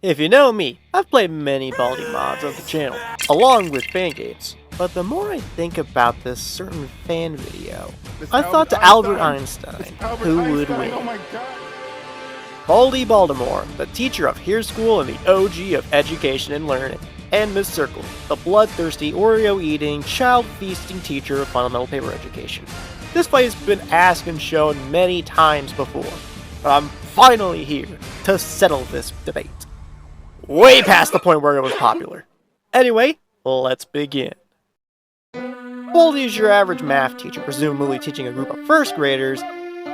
If you know me, I've played many Baldi mods on the channel, along with fan games. But the more I think about this certain fan video, I thought to Albert Einstein, who would win? Oh my God. Baldi Baltimore, the teacher of Here School and the OG of education and learning, and Miss Circle, the bloodthirsty, Oreo-eating, child-feasting teacher of fundamental paper education. This fight has been asked and shown many times before, but I'm finally here to settle this debate. Way past the point where it was popular. Anyway, let's begin. Baldi is your average math teacher, presumably teaching a group of first graders.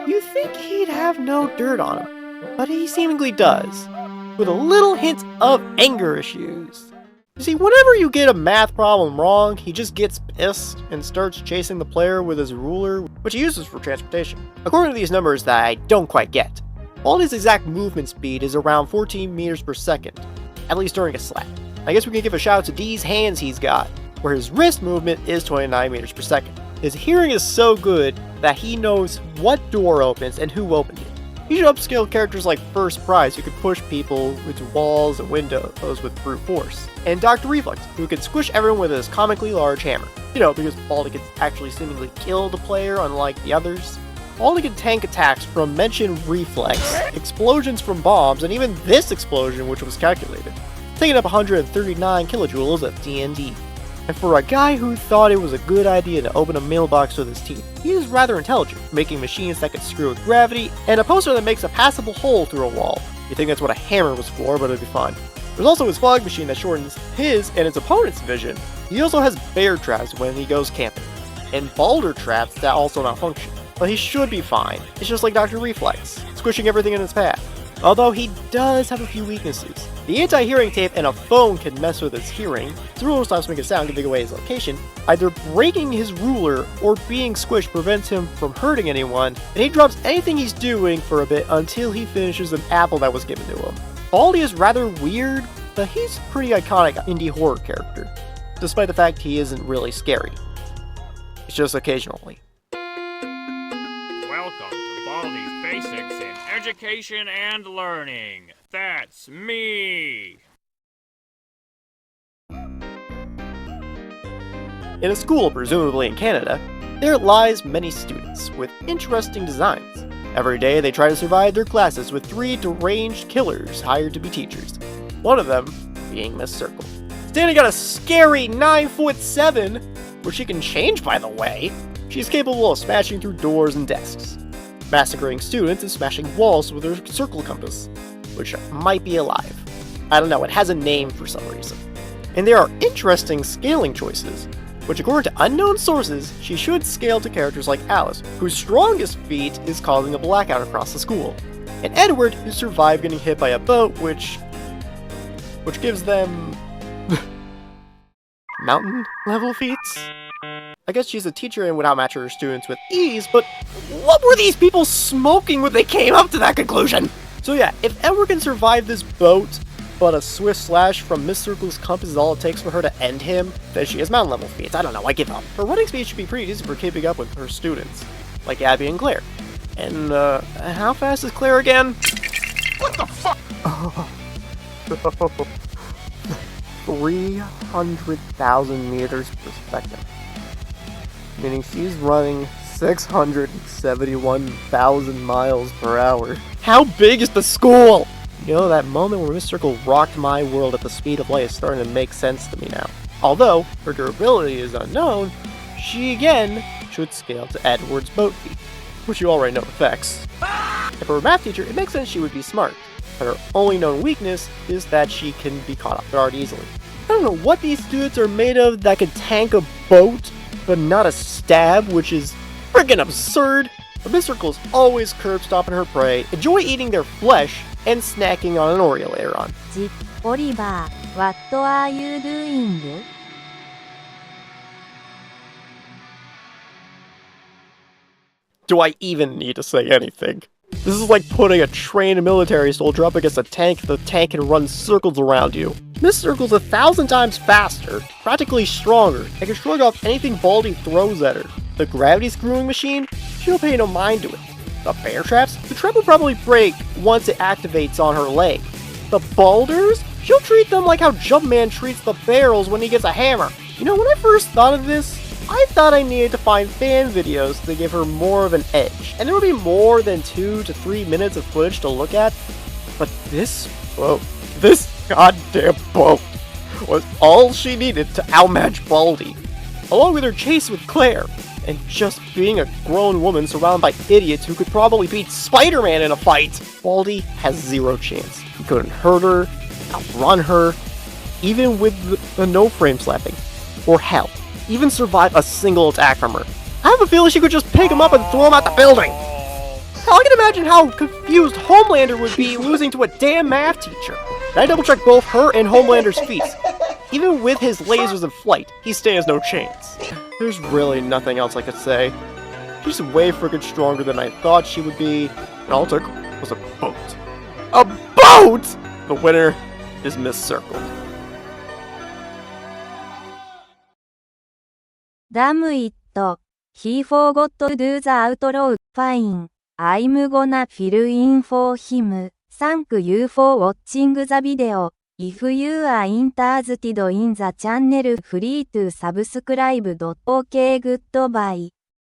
You think he'd have no dirt on him, but he seemingly does, with a little hint of anger issues. You see, whenever you get a math problem wrong, he just gets pissed and starts chasing the player with his ruler, which he uses for transportation. According to these numbers that I don't quite get, Baldi's exact movement speed is around 14 meters per second, at least during a slap. I guess we can give a shout out to these hands he's got, where his wrist movement is 29 meters per second. His hearing is so good that he knows what door opens and who opened it. He should upscale characters like First Prize, who could push people into walls and windows with brute force, and Dr. Reflex, who can squish everyone with his comically large hammer. You know, because Baldi can actually seemingly kill the player, unlike the others. Baldi can tank attacks from mentioned reflex, explosions from bombs, and even this explosion, which was calculated, taking up 139 kilojoules of TNT. And for a guy who thought it was a good idea to open a mailbox with his teeth, he is rather intelligent, making machines that could screw with gravity, and a poster that makes a passable hole through a wall. You think that's what a hammer was for, but it'd be fine. There's also his fog machine that shortens his and his opponent's vision. He also has bear traps when he goes camping, and boulder traps that also malfunction. But he should be fine. It's just like Dr. Reflex, squishing everything in his path. Although he does have a few weaknesses. The anti-hearing tape and a phone can mess with his hearing. His ruler stops making sound, giving away his location. Either breaking his ruler or being squished prevents him from hurting anyone, and he drops anything he's doing for a bit until he finishes an apple that was given to him. Baldi is rather weird, but he's a pretty iconic indie horror character, despite the fact he isn't really scary. It's just occasionally. Welcome to Baldi's Basics in Education and Learning. That's me! In a school, presumably in Canada, there lies many students with interesting designs. Every day they try to survive their classes with 3 deranged killers hired to be teachers. One of them being Miss Circle. Standing at a scary 9'7", which she can change by the way, she's capable of smashing through doors and desks, massacring students and smashing walls with her circle compass, which might be alive. I don't know, it has a name for some reason. And there are interesting scaling choices, which according to unknown sources, she should scale to characters like Alice, whose strongest feat is causing a blackout across the school, and Edward, who survived getting hit by a boat, which gives them mountain level feats? I guess she's a teacher and would outmatch her students with ease, but what were these people smoking when they came up to that conclusion? So yeah, if Edward can survive this boat, but a swift slash from Miss Circle's compass is all it takes for her to end him, then she has mountain level feats. I don't know, I give up. Her running speed should be pretty easy for keeping up with her students, like Abby and Claire. And how fast is Claire again? What the fuck? 300,000 meters per second. Meaning she's running 671,000 miles per hour. How big is the school? You know, that moment where Miss Circle rocked my world at the speed of light is starting to make sense to me now. Although her durability is unknown, she again should scale to Edward's boat feat, which you already know affects. And for a math teacher, it makes sense she would be smart, but her only known weakness is that she can be caught off guard easily. I don't know what these students are made of that can tank a boat, but not a stab, which is friggin' absurd. But Miss Circle is always curb stomping her prey, enjoy eating their flesh, and snacking on an Oreo later on. Oliver, what are you doing? Do I even need to say anything? This is like putting a trained military soldier up against a tank. The tank can run circles around you. Miss Circle's 1,000 times faster, practically stronger, and can shrug off anything Baldi throws at her. The gravity screwing machine, she'll pay no mind to it. The bear traps, the trap will probably break once it activates on her leg. The boulders? She'll treat them like how Jumpman treats the barrels when he gets a hammer. You know, when I first thought of this, I thought I needed to find fan videos to give her more of an edge, and there would be more than 2 to 3 minutes of footage to look at. But this goddamn boat was all she needed to outmatch Baldi, along with her chase with Claire, and just being a grown woman surrounded by idiots who could probably beat Spider-Man in a fight. Baldi has zero chance. He couldn't hurt her, outrun her, even with the no-frame slapping, or hell, even survive a single attack from her. I have a feeling she could just pick him up and throw him out the building. Hell, I can imagine how confused Homelander would be losing to a damn math teacher. I double-check both her and Homelander's feats. Even with his lasers in flight, he stands no chance. There's really nothing else I could say. She's way freaking stronger than I thought she would be, and all it took was a boat. A boat! The winner is Miss Circle. Damn it. He forgot to do the outro. Fine. I'm gonna fill in for him. Thank you for watching the video. If you are interested in the channel, free to subscribe. OK, goodbye.